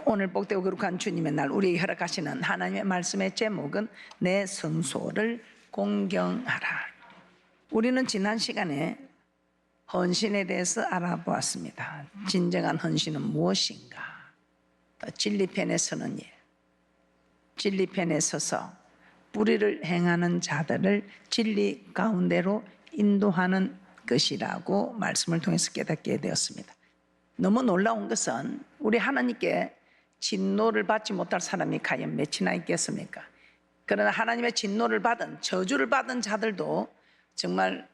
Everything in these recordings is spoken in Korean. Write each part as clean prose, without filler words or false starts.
오늘 복되고 거룩한 주님의 날 우리에게 허락하시는 하나님의 말씀의 제목은 내 성소를 공경하라. 우리는 지난 시간에 헌신에 대해서 알아보았습니다. 진정한 헌신은 무엇인가? 진리편에 서는 일, 진리편에 서서 뿌리를 행하는 자들을 진리 가운데로 인도하는 것이라고 말씀을 통해서 깨닫게 되었습니다. 너무 놀라운 것은 우리 하나님께 진노를 받지 못할 사람이 과연 몇이나 있겠습니까? 그러나 하나님의 진노를 받은, 저주를 받은 자들도 정말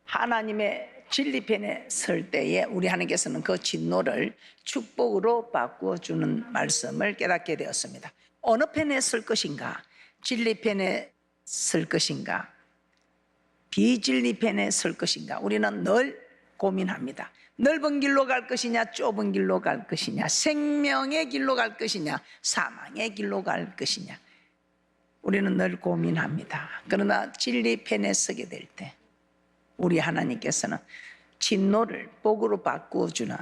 하나님의 진리편에 설 때에 우리 하나님께서는 그 진노를 축복으로 바꾸어주는 말씀을 깨닫게 되었습니다. 어느 편에 설 것인가? 진리편에 설 것인가? 비진리편에 설 것인가? 우리는 늘 고민합니다. 넓은 길로 갈 것이냐, 좁은 길로 갈 것이냐, 생명의 길로 갈 것이냐, 사망의 길로 갈 것이냐, 우리는 늘 고민합니다. 그러나 진리편에 서게 될 때 우리 하나님께서는 진노를 복으로 바꾸어주는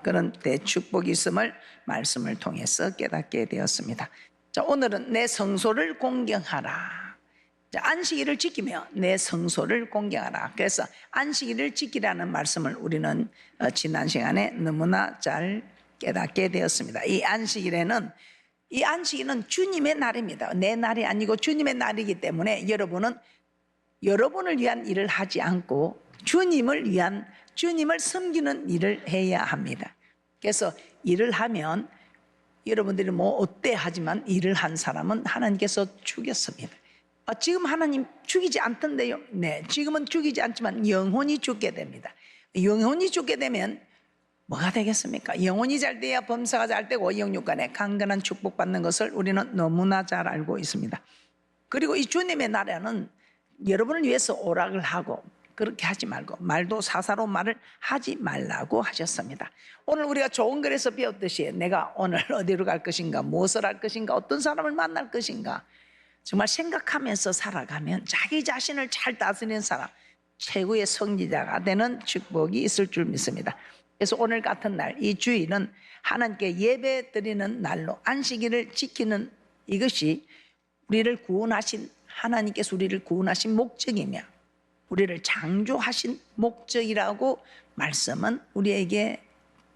그런 대축복이 있음을 말씀을 통해서 깨닫게 되었습니다. 자, 오늘은 내 성소를 공경하라. 안식일을 지키며 내 성소를 공경하라. 그래서 안식일을 지키라는 말씀을 우리는 지난 시간에 너무나 잘 깨닫게 되었습니다. 이 안식일은 주님의 날입니다. 내 날이 아니고 주님의 날이기 때문에 여러분은 여러분을 위한 일을 하지 않고 주님을 섬기는 일을 해야 합니다. 그래서 일을 하면 여러분들이 뭐 어때 하지만 일을 한 사람은 하나님께서 죽였습니다. 지금 하나님 죽이지 않던데요? 네, 지금은 죽이지 않지만 영혼이 죽게 됩니다. 영혼이 죽게 되면 뭐가 되겠습니까? 영혼이 잘 돼야 범사가 잘 되고 영육간에 강건한 축복받는 것을 우리는 너무나 잘 알고 있습니다. 그리고 이 주님의 나라는 여러분을 위해서 오락을 하고 그렇게 하지 말고 말도 사사로운 말을 하지 말라고 하셨습니다. 오늘 우리가 좋은 글에서 배웠듯이 내가 오늘 어디로 갈 것인가, 무엇을 할 것인가, 어떤 사람을 만날 것인가 정말 생각하면서 살아가면 자기 자신을 잘 다스리는 사람, 최고의 성리자가 되는 축복이 있을 줄 믿습니다. 그래서 오늘 같은 날, 이 주일은 하나님께 예배 드리는 날로 안식일을 지키는 이것이 우리를 구원하신 하나님께서 우리를 구원하신 목적이며 우리를 창조하신 목적이라고 말씀은 우리에게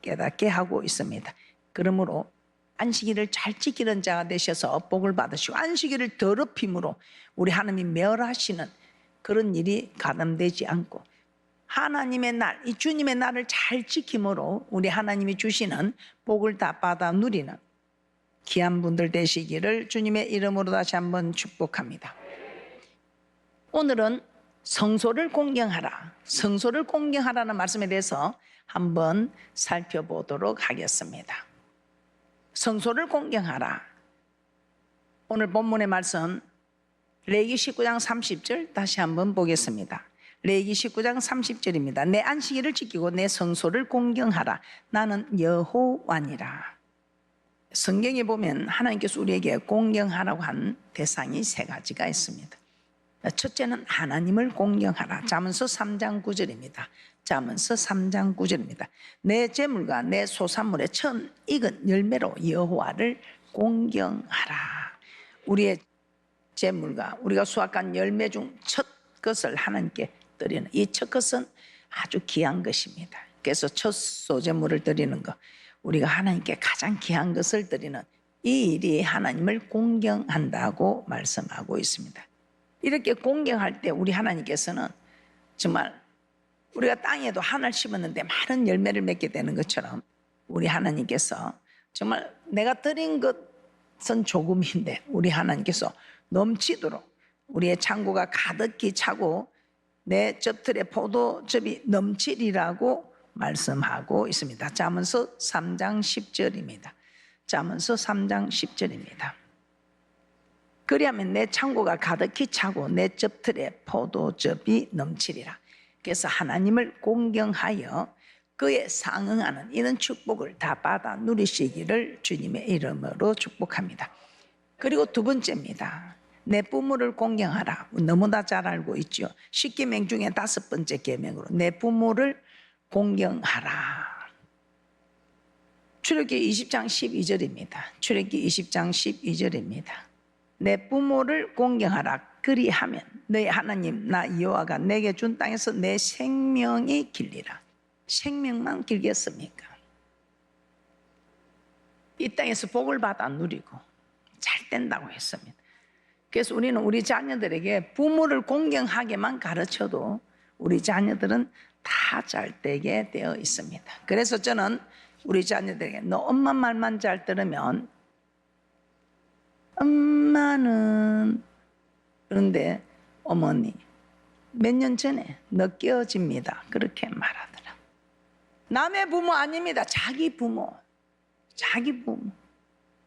깨닫게 하고 있습니다. 그러므로 안식일을 잘 지키는 자가 되셔서 복을 받으시고 안식일을 더럽힘으로 우리 하나님이 멸하시는 그런 일이 가담되지 않고 하나님의 날, 이 주님의 날을 잘 지킴으로 우리 하나님이 주시는 복을 다 받아 누리는 귀한 분들 되시기를 주님의 이름으로 다시 한번 축복합니다. 오늘은 성소를 공경하라, 성소를 공경하라는 말씀에 대해서 한번 살펴보도록 하겠습니다. 성소를 공경하라. 오늘 본문의 말씀 레위기 19장 30절 다시 한번 보겠습니다. 레위기 19장 30절입니다. 내 안식일을 지키고 내 성소를 공경하라. 나는 여호와니라. 성경에 보면 하나님께서 우리에게 공경하라고 한 대상이 세 가지가 있습니다. 첫째는 하나님을 공경하라. 잠언서 3장 9절입니다. 잠언서 3장 9절입니다. 내 재물과 내 소산물의 첫 익은 열매로 여호와를 공경하라. 우리의 재물과 우리가 수확한 열매 중 첫 것을 하나님께 드리는 이 첫 것은 아주 귀한 것입니다. 그래서 첫 소재물을 드리는 것, 우리가 하나님께 가장 귀한 것을 드리는 이 일이 하나님을 공경한다고 말씀하고 있습니다. 이렇게 공경할 때 우리 하나님께서는 정말 우리가 땅에도 하나를 심었는데 많은 열매를 맺게 되는 것처럼 우리 하나님께서 정말 내가 드린 것은 조금인데 우리 하나님께서 넘치도록 우리의 창고가 가득히 차고 내 젖틀에 포도즙이 넘치리라고 말씀하고 있습니다. 잠언서 3장 10절입니다. 잠언서 3장 10절입니다. 그리하면 내 창고가 가득히 차고 내 젖틀에 포도즙이 넘치리라. 그래서 하나님을 공경하여 그에 상응하는 이런 축복을 다 받아 누리시기를 주님의 이름으로 축복합니다. 그리고 두 번째입니다. 내 부모를 공경하라. 너무나 잘 알고 있죠. 10계명 중에 5번째 계명으로 내 부모를 공경하라. 출애굽기 20장 12절입니다. 출애굽기 20장 12절입니다. 내 부모를 공경하라. 그리하면 너희 하나님 나 여호와가 내게 준 땅에서 내 생명이 길리라. 생명만 길겠습니까? 이 땅에서 복을 받아 누리고 잘 된다고 했습니다. 그래서 우리는 우리 자녀들에게 부모를 공경하게만 가르쳐도 우리 자녀들은 다 잘 되게 되어 있습니다. 그래서 저는 우리 자녀들에게 너 엄마 말만 잘 들으면 엄마는 그런데 어머니 몇 년 전에 너 깨어집니다. 그렇게 말하더라. 남의 부모 아닙니다. 자기 부모. 자기 부모.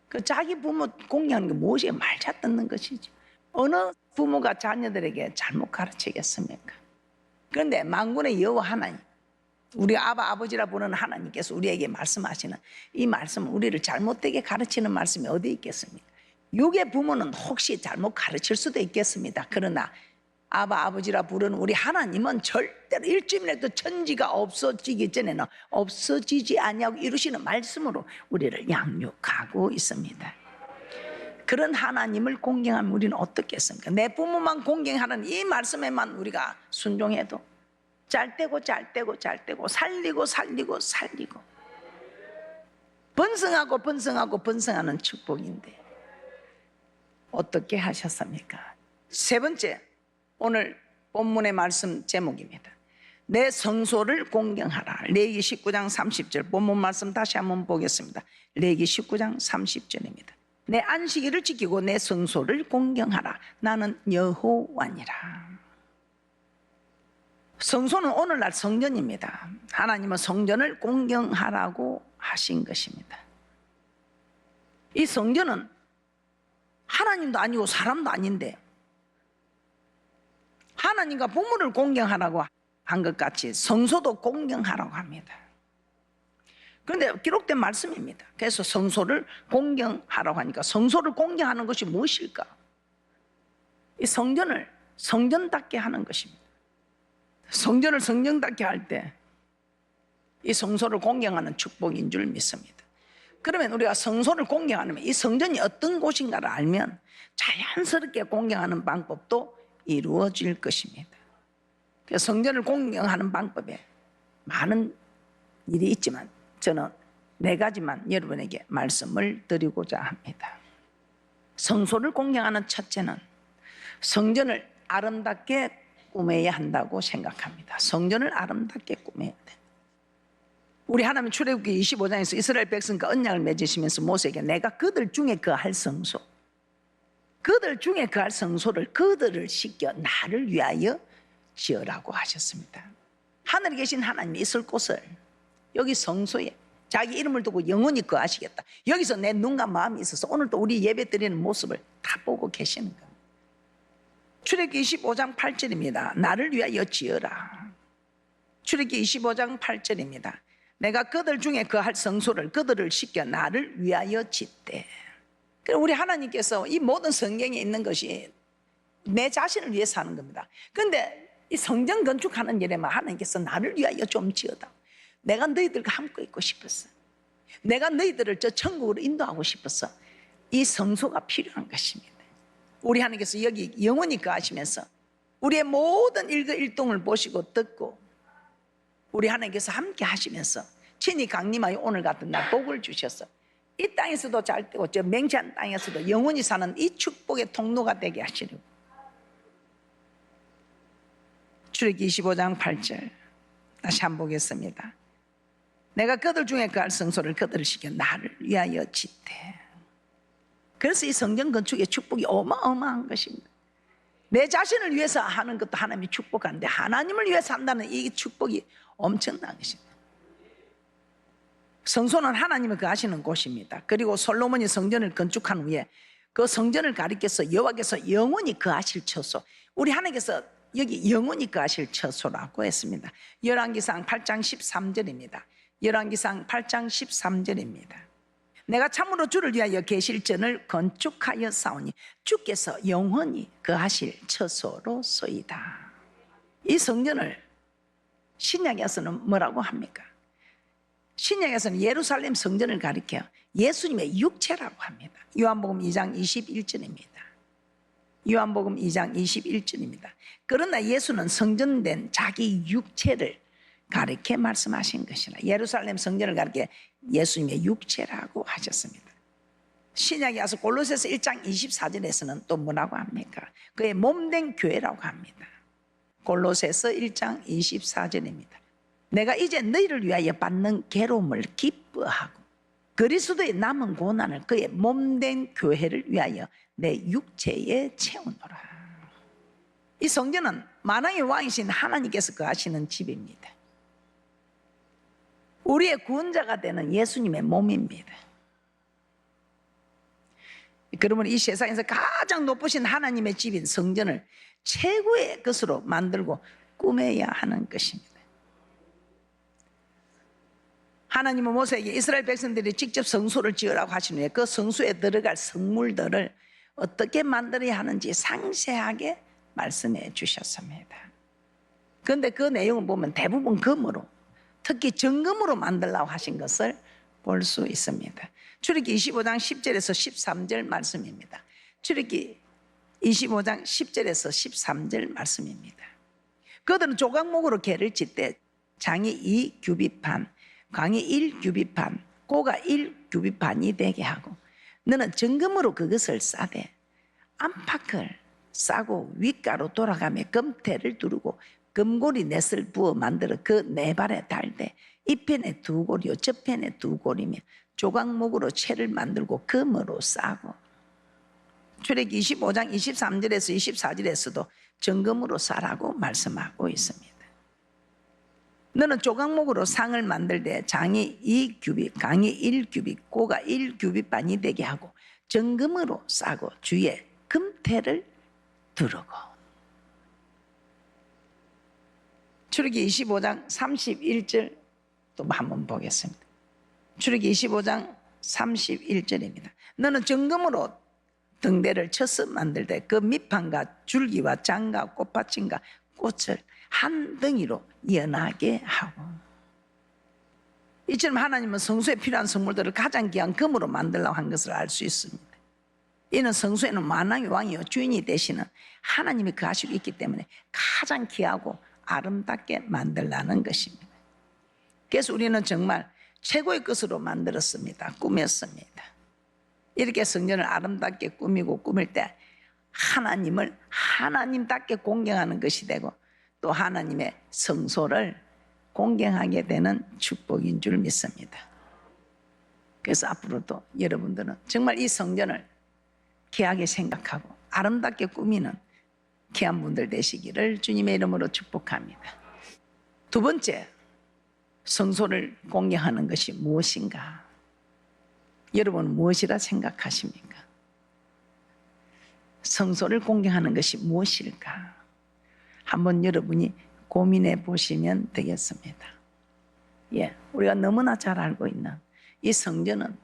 그 자기 부모 공경하는 게 무엇이에요? 말잘 듣는 것이죠. 어느 부모가 자녀들에게 잘못 가르치겠습니까? 그런데 만군의 여호와 하나님, 우리 아버지라 부르는 하나님께서 우리에게 말씀하시는 이 말씀은 우리를 잘못되게 가르치는 말씀이 어디 있겠습니까? 육의 부모는 혹시 잘못 가르칠 수도 있겠습니다. 그러나 아버지라 부르는 우리 하나님은 절대로 일주일에도 천지가 없어지기 전에는 없어지지 아니하고 이루시는 말씀으로 우리를 양육하고 있습니다. 그런 하나님을 공경하면 우리는 어떻겠습니까? 내 부모만 공경하는 이 말씀에만 우리가 순종해도 잘 되고 잘 되고 잘 되고 살리고 살리고 살리고 번성하고 번성하고 번성하는 축복인데 어떻게 하셨습니까? 세 번째, 오늘 본문의 말씀 제목입니다. 내 성소를 공경하라. 레위기 19장 30절 본문 말씀 다시 한번 보겠습니다. 레위기 19장 30절입니다. 내 안식일을 지키고 내 성소를 공경하라. 나는 여호와니라. 성소는 오늘날 성전입니다. 하나님은 성전을 공경하라고 하신 것입니다. 이 성전은 하나님도 아니고 사람도 아닌데 하나님과 부모를 공경하라고 한 것 같이 성소도 공경하라고 합니다. 그런데 기록된 말씀입니다. 그래서 성소를 공경하라고 하니까 성소를 공경하는 것이 무엇일까? 이 성전을 성전답게 하는 것입니다. 성전을 성전답게 할 때 이 성소를 공경하는 축복인 줄 믿습니다. 그러면 우리가 성소를 공경하면 이 성전이 어떤 곳인가를 알면 자연스럽게 공경하는 방법도 이루어질 것입니다. 그래서 성전을 공경하는 방법에 많은 일이 있지만 저는 4가지만 여러분에게 말씀을 드리고자 합니다. 성소를 공경하는 첫째는 성전을 아름답게 꾸며야 한다고 생각합니다. 성전을 아름답게 꾸며야 돼. 우리 하나님 출애굽기 25장에서 이스라엘 백성과 언약을 맺으시면서 모세에게 내가 그들 중에 거할 성소, 그들 중에 거할 성소를 그들을 씻겨 나를 위하여 지으라고 하셨습니다. 하늘에 계신 하나님이 있을 곳을 여기 성소에 자기 이름을 두고 영원히 거하시겠다. 여기서 내 눈과 마음이 있어서 오늘도 우리 예배 드리는 모습을 다 보고 계시는 겁니다. 출애굽기 25장 8절입니다. 나를 위하여 지어라. 출애굽기 25장 8절입니다. 내가 그들 중에 거할 성소를 그들을 씻겨 나를 위하여 짓되. 우리 하나님께서 이 모든 성경에 있는 것이 내 자신을 위해서 하는 겁니다. 그런데 이 성전 건축하는 일에만 하나님께서 나를 위하여 좀 지어다. 내가 너희들과 함께 있고 싶었어. 내가 너희들을 저 천국으로 인도하고 싶어서 이 성소가 필요한 것입니다. 우리 하나님께서 여기 영원히 거하시면서 우리의 모든 일거일동을 보시고 듣고 우리 하나님께서 함께 하시면서 친히 강림하여 오늘 같은 날 복을 주셔서 이 땅에서도 잘 되고 저 맹세한 땅에서도 영원히 사는 이 축복의 통로가 되게 하시려고. 출애굽기 25장 8절 다시 한번 보겠습니다. 내가 그들 중에 거할 성소를 그들을 시켜 나를 위하여 짓되. 그래서 이 성전 건축의 축복이 어마어마한 것입니다. 내 자신을 위해서 하는 것도 하나님이 축복하는데 하나님을 위해서 한다는 이 축복이 엄청난 것입니다. 성소는 하나님이 거하시는 곳입니다. 그리고 솔로몬이 성전을 건축한 후에 그 성전을 가리켜서 여호와께서 영원히 거하실 처소, 우리 하나님께서 여기 영원히 거하실 처소라고 했습니다. 열왕기상 8장 13절입니다. 열왕기상 8장 13절입니다. 내가 참으로 주를 위하여 계실전을 건축하여 싸우니 주께서 영원히 거하실 처소로소이다. 이 성전을 신약에서는 뭐라고 합니까? 신약에서는 예루살렘 성전을 가리켜 예수님의 육체라고 합니다. 요한복음 2장 21절입니다. 요한복음 2장 21절입니다. 그러나 예수는 성전된 자기 육체를 가리켜 말씀하신 것이라 예루살렘 성전을 가리켜 예수님의 육체라고 하셨습니다. 신약에 와서 골로새서 1장 24절에서는 또 뭐라고 합니까? 그의 몸된 교회라고 합니다. 골로새서 1장 24절입니다. 내가 이제 너희를 위하여 받는 괴로움을 기뻐하고 그리스도의 남은 고난을 그의 몸된 교회를 위하여 내 육체에 채우노라. 이 성전은 만왕의 왕이신 하나님께서 거하시는 집입니다. 우리의 구원자가 되는 예수님의 몸입니다. 그러면 이 세상에서 가장 높으신 하나님의 집인 성전을 최고의 것으로 만들고 꾸며야 하는 것입니다. 하나님은 모세에게 이스라엘 백성들이 직접 성소를 지으라고 하시는데 그 성소에 들어갈 성물들을 어떻게 만들어야 하는지 상세하게 말씀해 주셨습니다. 그런데 그 내용을 보면 대부분 금으로, 특히 정금으로 만들라고 하신 것을 볼 수 있습니다. 출애굽기 25장 10절에서 13절 말씀입니다. 출애굽기 25장 10절에서 13절 말씀입니다. 그들은 조각목으로 개를 짓되 장이 2규빗 반, 광이 1규빗 반, 고가 1규빗 반이 되게 하고 너는 정금으로 그것을 싸되 안팎을 싸고 윗가로 돌아가며 금태를 두르고 금고리 넷을 부어 만들어 그 네 발에 달되 이 편에 두 고리요 저 편에 두 고리며 조각목으로 채를 만들고 금으로 싸고 출애굽기 25장 23절에서 24절에서도 정금으로 싸라고 말씀하고 있습니다. 너는 조각목으로 상을 만들되 장이 2규빗, 강이 1규빗, 고가 1규빗 반이 되게 하고 정금으로 싸고 주위에 금태를 두르고. 출애굽기 25장 31절 또 한번 보겠습니다. 출애굽기 25장 31절입니다. 너는 정금으로 등대를 쳐서 만들되 그 밑판과 줄기와 장과 꽃받침과 꽃을 한 덩이로 연하게 하고. 이처럼 하나님은 성소에 필요한 성물들을 가장 귀한 금으로 만들려고 한 것을 알 수 있습니다. 이는 성소에는 만왕의 왕이요 주인이 되시는 하나님이 거하시고 있기 때문에 가장 귀하고 아름답게 만들라는 것입니다. 그래서 우리는 정말 최고의 것으로 만들었습니다. 꾸몄습니다. 이렇게 성전을 아름답게 꾸미고 꾸밀 때 하나님을 하나님답게 공경하는 것이 되고 또 하나님의 성소를 공경하게 되는 축복인 줄 믿습니다. 그래서 앞으로도 여러분들은 정말 이 성전을 귀하게 생각하고 아름답게 꾸미는 귀한 분들 되시기를 주님의 이름으로 축복합니다. 두 번째, 성소를 공경하는 것이 무엇인가? 여러분은 무엇이라 생각하십니까? 성소를 공경하는 것이 무엇일까? 한번 여러분이 고민해 보시면 되겠습니다. 우리가 너무나 잘 알고 있는 이 성전은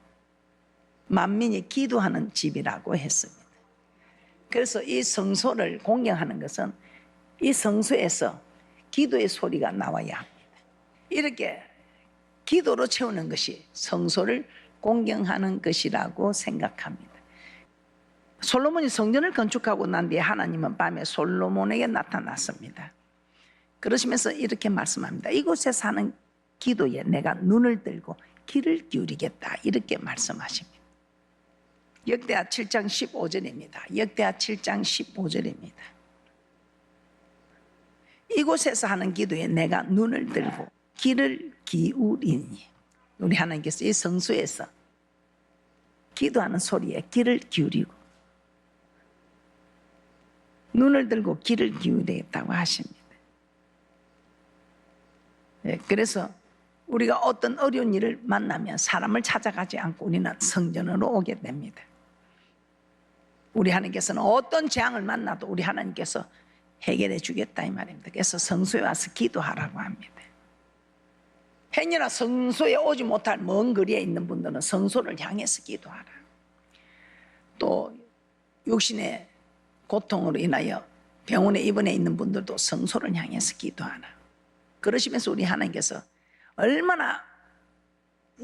만민이 기도하는 집이라고 했습니다. 그래서 이 성소를 공경하는 것은 이 성소에서 기도의 소리가 나와야 합니다. 이렇게 기도로 채우는 것이 성소를 공경하는 것이라고 생각합니다. 솔로몬이 성전을 건축하고 난 뒤에 하나님은 밤에 솔로몬에게 나타났습니다. 그러시면서 이렇게 말씀합니다. 이곳에 사는 기도에 내가 눈을 들고 귀를 기울이겠다, 이렇게 말씀하십니다. 역대하 7장 15절입니다. 역대하 7장 15절입니다. 이곳에서 하는 기도에 내가 눈을 들고 귀를 기울이니. 우리 하나님께서 이 성소에서 기도하는 소리에 귀를 기울이고 눈을 들고 귀를 기울이겠다고 하십니다. 그래서 우리가 어떤 어려운 일을 만나면 사람을 찾아가지 않고 우리는 성전으로 오게 됩니다. 우리 하나님께서는 어떤 재앙을 만나도 우리 하나님께서 해결해 주겠다 이 말입니다. 그래서 성소에 와서 기도하라고 합니다. 행여나 성소에 오지 못할 먼 거리에 있는 분들은 성소를 향해서 기도하라. 또 육신의 고통으로 인하여 병원에 입원해 있는 분들도 성소를 향해서 기도하라. 그러시면서 우리 하나님께서 얼마나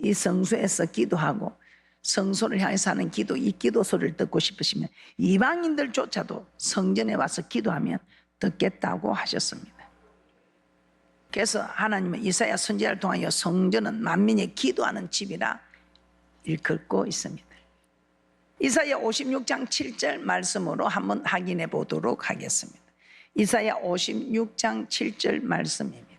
이 성소에서 기도하고 성소를 향해서 하는 기도, 이 기도 소리를 듣고 싶으시면 이방인들조차도 성전에 와서 기도하면 듣겠다고 하셨습니다. 그래서 하나님은 이사야 선지자를 통하여 성전은 만민이 기도하는 집이라 일컫고 있습니다. 이사야 56장 7절 말씀으로 한번 확인해 보도록 하겠습니다. 이사야 56장 7절 말씀입니다.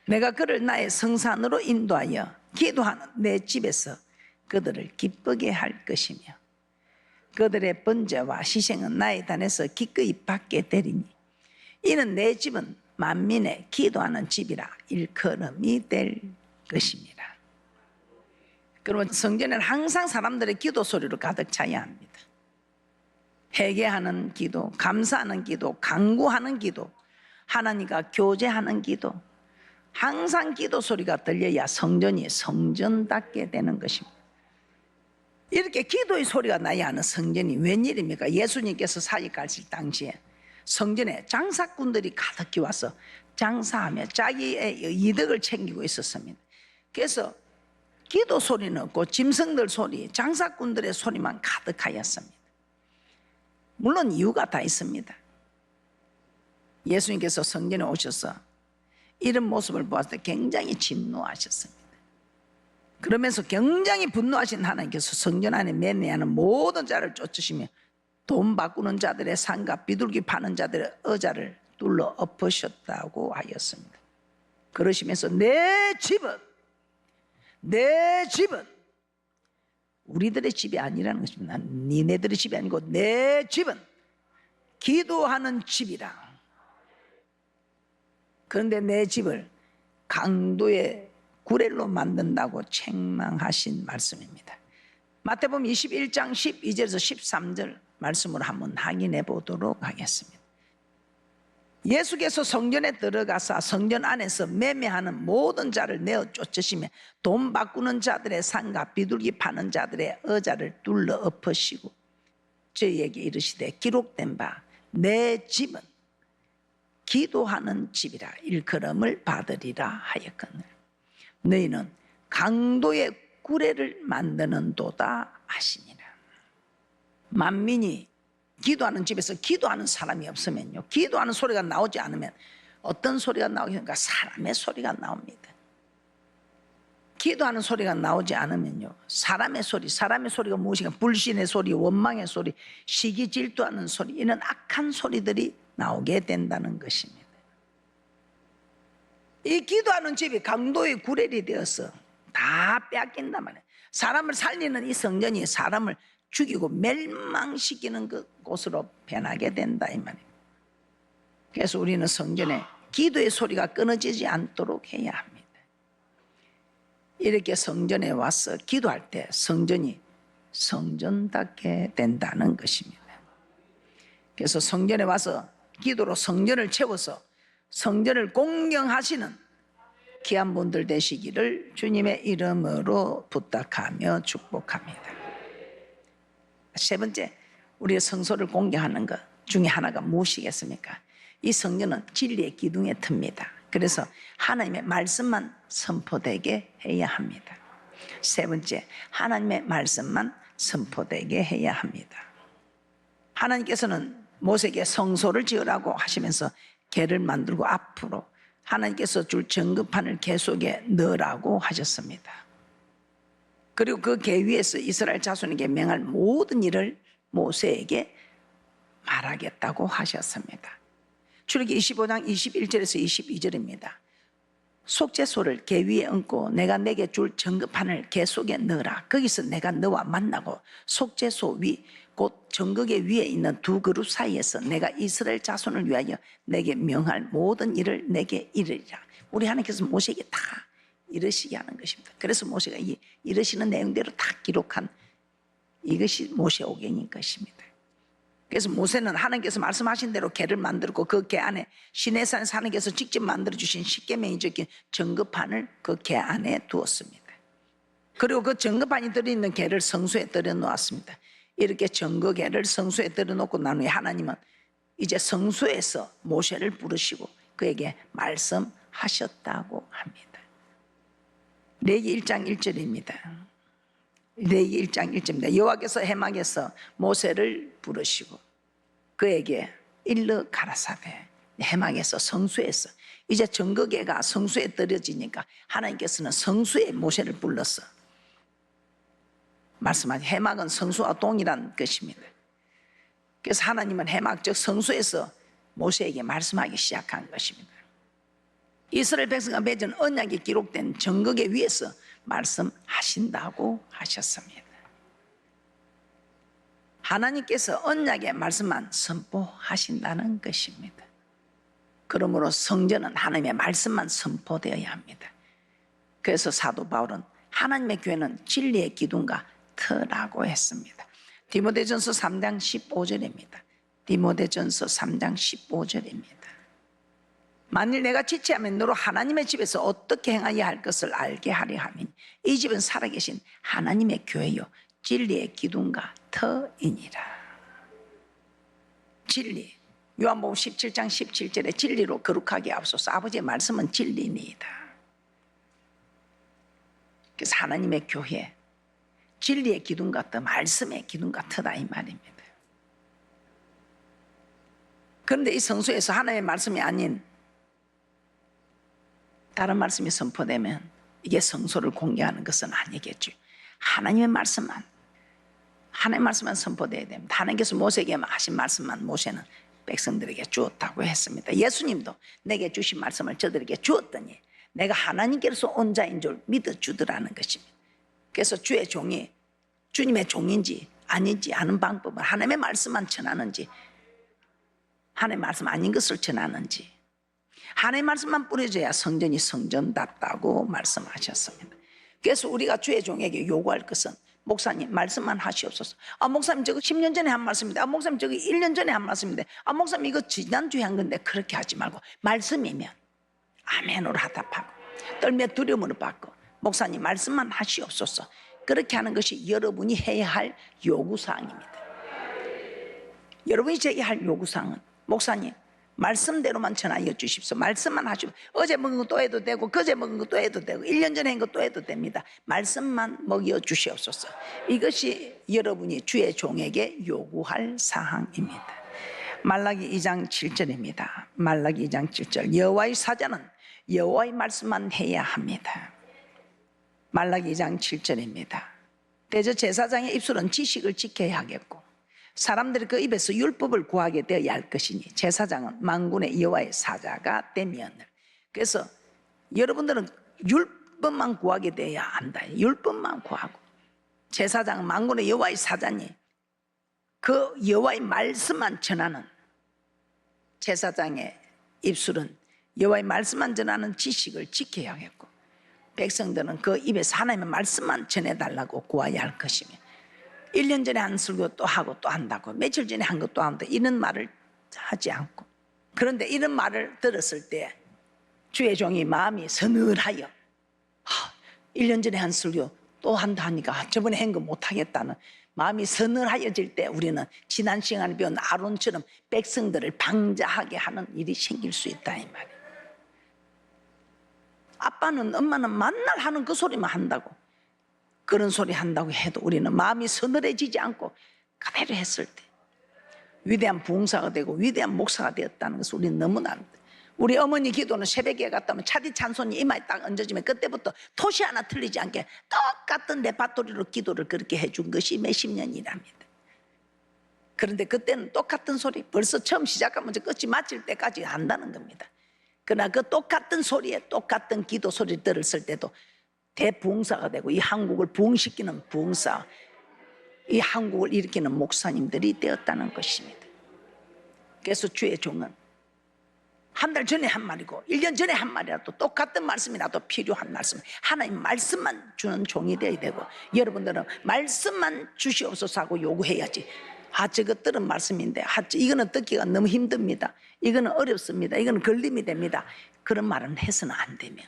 내가 그를 나의 성산으로 인도하여 기도하는 내 집에서 그들을 기쁘게 할 것이며 그들의 번제와 희생은 나의 단에서 기꺼이 받게 되리니 이는 내 집은 만민의 기도하는 집이라 일컬음이 될 것입니다. 그러면 성전에는 항상 사람들의 기도 소리로 가득 차야 합니다. 회개하는 기도, 감사하는 기도, 간구하는 기도, 하나님과 교제하는 기도, 항상 기도 소리가 들려야 성전이 성전답게 되는 것입니다. 이렇게 기도의 소리가 나야 하는 성전이 웬일입니까? 예수님께서 사역 가실 당시에 성전에 장사꾼들이 가득히 와서 장사하며 자기의 이득을 챙기고 있었습니다. 그래서 기도 소리는 없고 짐승들 소리, 장사꾼들의 소리만 가득하였습니다. 물론 이유가 다 있습니다. 예수님께서 성전에 오셔서 이런 모습을 보았을 때 굉장히 진노하셨습니다. 그러면서 굉장히 분노하신 하나님께서 성전 안에 매매하는 모든 자를 쫓으시며 돈 바꾸는 자들의 상과 비둘기 파는 자들의 의자를 둘러 엎으셨다고 하였습니다. 그러시면서 내 집은 우리들의 집이 아니라는 것입니다. 니네들의 집이 아니고 내 집은 기도하는 집이라. 그런데 내 집을 강도의 구렐로 만든다고 책망하신 말씀입니다. 마태복음 21장 12절에서 13절 말씀을 한번 확인해 보도록 하겠습니다. 예수께서 성전에 들어가사 성전 안에서 매매하는 모든 자를 내어 쫓으시며 돈 바꾸는 자들의 상과 비둘기 파는 자들의 의자를 둘러 엎으시고 저희에게 이르시되 기록된 바 내 집은 기도하는 집이라 일컬음을 받으리라 하였거늘 너희는 강도의 구레를 만드는도다 하시니라. 만민이 기도하는 집에서 기도하는 사람이 없으면요, 기도하는 소리가 나오지 않으면 어떤 소리가 나오겠습니까? 사람의 소리가 나옵니다. 기도하는 소리가 나오지 않으면요, 사람의 소리가 무엇인가? 불신의 소리, 원망의 소리, 시기 질투하는 소리, 이런 악한 소리들이 나오게 된다는 것입니다. 이 기도하는 집이 강도의 구렐이 되어서 다 빼앗긴단 말이에요. 사람을 살리는 이 성전이 사람을 죽이고 멸망시키는 그 곳으로 변하게 된다 이 말이에요. 그래서 우리는 성전에 기도의 소리가 끊어지지 않도록 해야 합니다. 이렇게 성전에 와서 기도할 때 성전이 성전답게 된다는 것입니다. 그래서 성전에 와서 기도로 성전을 채워서 성전을 공경하시는 귀한 분들 되시기를 주님의 이름으로 부탁하며 축복합니다. 세 번째, 우리의 성소를 공경하는 것 중에 하나가 무엇이겠습니까? 이 성전은 진리의 기둥에 틉니다. 그래서 하나님의 말씀만 선포되게 해야 합니다. 세 번째, 하나님의 말씀만 선포되게 해야 합니다. 하나님께서는 모세에게 성소를 지으라고 하시면서 궤를 만들고 앞으로 하나님께서 줄 정금판을 궤 속에 넣으라고 하셨습니다. 그리고 그 궤 위에서 이스라엘 자손에게 명할 모든 일을 모세에게 말하겠다고 하셨습니다. 출애굽기 25장 21절에서 22절입니다. 속죄소를 궤 위에 얹고 내가 내게 줄 정금판을 궤 속에 넣으라. 거기서 내가 너와 만나고 속죄소 위 곧 정극의 위에 있는 두 그룹 사이에서 내가 이스라엘 자손을 위하여 내게 명할 모든 일을 내게 이르리라. 우리 하나님께서 모세에게 다 이르시게 하는 것입니다. 그래서 모세가 이 이르시는 내용대로 다 기록한 이것이 모세오경인 것입니다. 그래서 모세는 하나님께서 말씀하신 대로 궤를 만들고 그 궤 안에 시내산에서 하나님께서 직접 만들어주신 십계명이 적힌 정금판을 그 궤 안에 두었습니다. 그리고 그 정금판이 들어있는 궤를 성소에 들여 놓았습니다. 이렇게 정금궤를 성소에 들여 놓고 난 후에 하나님은 이제 성소에서 모세를 부르시고 그에게 말씀하시게 하셨다고 합니다. 레위기 1장 1절입니다. 레위기 1장 1절입니다. 여호와께서 해막에서 모세를 부르시고 그에게 일러 가라사대, 해막에서 성수에서 이제 정거계가 성수에 떨어지니까 하나님께서는 성수에 모세를 불렀어. 말씀하신 해막은 성수와 동일한 것입니다. 그래서 하나님은 해막 즉 성수에서 모세에게 말씀하기 시작한 것입니다. 이스라엘 백성과 맺은 언약이 기록된 정거계 위에서 말씀하신다고 하셨습니다. 하나님께서 언약의 말씀만 선포하신다는 것입니다. 그러므로 성전은 하나님의 말씀만 선포되어야 합니다. 그래서 사도 바울은 하나님의 교회는 진리의 기둥과 터라고 했습니다. 디모데전서 3장 15절입니다. 디모데전서 3장 15절입니다. 만일 내가 지체하면 너로 하나님의 집에서 어떻게 행하여야 할 것을 알게 하려 함이니 이 집은 살아계신 하나님의 교회요 진리의 기둥과 터이니라. 진리, 요한복음 17장 17절에 진리로 거룩하게 하옵소서. 아버지의 말씀은 진리니이다. 그래서 하나님의 교회 진리의 기둥과 터, 말씀의 기둥과 터다 이 말입니다. 그런데 이 성수에서 하나님의 말씀이 아닌 다른 말씀이 선포되면 이게 성소를 공개하는 것은 아니겠죠. 하나님의 말씀만 선포되어야 됩니다. 하나님께서 모세에게 하신 말씀만 모세는 백성들에게 주었다고 했습니다. 예수님도 내게 주신 말씀을 저들에게 주었더니 내가 하나님께서 온 자인 줄 믿어주더라는 것입니다. 그래서 주의 종이 주님의 종인지 아닌지 아는 방법은 하나님의 말씀만 전하는지 하나님의 말씀 아닌 것을 전하는지 하나님의 말씀만 뿌려줘야 성전이 성전답다고 말씀하셨습니다. 그래서 우리가 주의 종에게 요구할 것은 목사님 말씀만 하시옵소서. 목사님 저거 10년 전에 한 말씀인데 목사님 저거 1년 전에 한 말씀인데 목사님 이거 지난주에 한 건데 그렇게 하지 말고 말씀이면 아멘으로 하답하고 떨며 두려움으로 받고 목사님 말씀만 하시옵소서. 그렇게 하는 것이 여러분이 해야 할 요구사항입니다. 여러분이 제기할 요구사항은 목사님 말씀대로만 전하여 주십시오. 말씀만 하시고 어제 먹은 거 또 해도 되고 그제 먹은 거 또 해도 되고 1년 전에 한 거 또 해도 됩니다. 말씀만 먹여 주시옵소서. 이것이 여러분이 주의 종에게 요구할 사항입니다. 말라기 2장 7절입니다. 말라기 2장 7절 여호와의 사자는 여호와의 말씀만 해야 합니다. 말라기 2장 7절입니다. 대저제사장의 입술은 지식을 지켜야 하겠고 사람들이 그 입에서 율법을 구하게 되어야 할 것이니 제사장은 만군의 여호와의 사자가 되면. 그래서 여러분들은 율법만 구하게 되어야 한다. 율법만 구하고 제사장은 만군의 여호와의 사자니 그 여호와의 말씀만 전하는 제사장의 입술은 여호와의 말씀만 전하는 지식을 지켜야 하겠고 백성들은 그 입에서 하나님의 말씀만 전해달라고 구해야 할 것이며 1년 전에 한 설교 또 하고 또 한다고 며칠 전에 한 것도 한다 이런 말을 하지 않고 그런데 이런 말을 들었을 때 주의 종이 마음이 서늘하여 1년 전에 한 설교 또 한다 하니까 저번에 한 거 못하겠다는 마음이 서늘하여질 때 우리는 지난 시간에 배운 아론처럼 백성들을 방자하게 하는 일이 생길 수 있다 이 말이에요. 아빠는 엄마는 만날 하는 그 소리만 한다고 그런 소리 한다고 해도 우리는 마음이 서늘해지지 않고 그대로 했을 때 위대한 부흥사가 되고 위대한 목사가 되었다는 것을 우리는 너무나 압니다. 우리 어머니 기도는 새벽에 갔다 오면 차디 찬송이 이마에 딱 얹어지면 그때부터 토시 하나 틀리지 않게 똑같은 레파토리로 기도를 그렇게 해준 것이 몇십 년이랍니다. 그런데 그때는 똑같은 소리 벌써 처음 시작하면 끝이 마칠 때까지 한다는 겁니다. 그러나 그 똑같은 소리에 똑같은 기도 소리를 들었을 때도 대부흥사가 되고 이 한국을 부흥시키는 부흥사 이 한국을 일으키는 목사님들이 되었다는 것입니다. 그래서 주의 종은 한 달 전에 한 말이고 1년 전에 한 말이라도 똑같은 말씀이라도 필요한 말씀 하나님 말씀만 주는 종이 되어야 되고 여러분들은 말씀만 주시옵소서 하고 요구해야지 저거 들은 말씀인데 이거는 듣기가 너무 힘듭니다. 이거는 어렵습니다. 이거는 걸림이 됩니다. 그런 말은 해서는 안 되며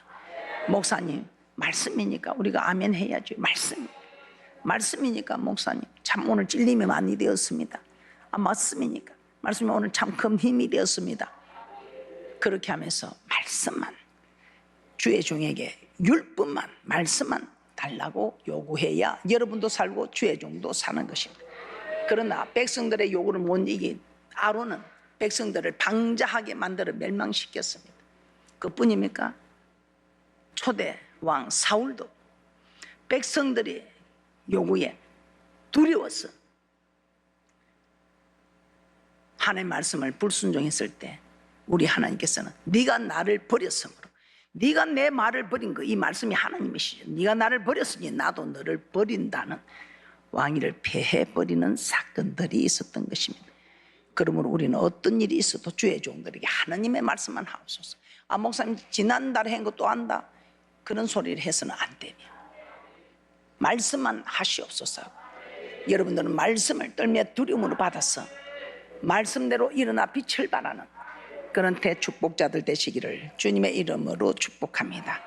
목사님 말씀이니까 우리가 아멘 해야죠. 말씀이니까 목사님 참 오늘 찔림이 많이 되었습니다. 말씀이니까 말씀이 오늘 참 큰 힘이 되었습니다. 그렇게 하면서 말씀만 주의 종에게 율법만, 말씀만 달라고 요구해야 여러분도 살고 주의 종도 사는 것입니다. 그러나 백성들의 요구를 못 이긴 아론은 백성들을 방자하게 만들어 멸망시켰습니다. 그뿐입니까? 초대 왕 사울도 백성들의 요구에 두려워서 하나님의 말씀을 불순종했을 때 우리 하나님께서는 네가 나를 버렸으므로, 네가 내 말을 버린 거, 이 말씀이 하나님이시죠. 네가 나를 버렸으니 나도 너를 버린다는 왕위를 폐해버리는 사건들이 있었던 것입니다. 그러므로 우리는 어떤 일이 있어도 주의 종들에게 하나님의 말씀만 하옵소서. 아, 목사님 지난달에 한 거 또 한다, 그런 소리를 해서는 안 되며 말씀만 하시옵소서. 여러분들은 말씀을 떨며 두려움으로 받아서 말씀대로 일어나 빛을 발하는 그런 대축복자들 되시기를 주님의 이름으로 축복합니다.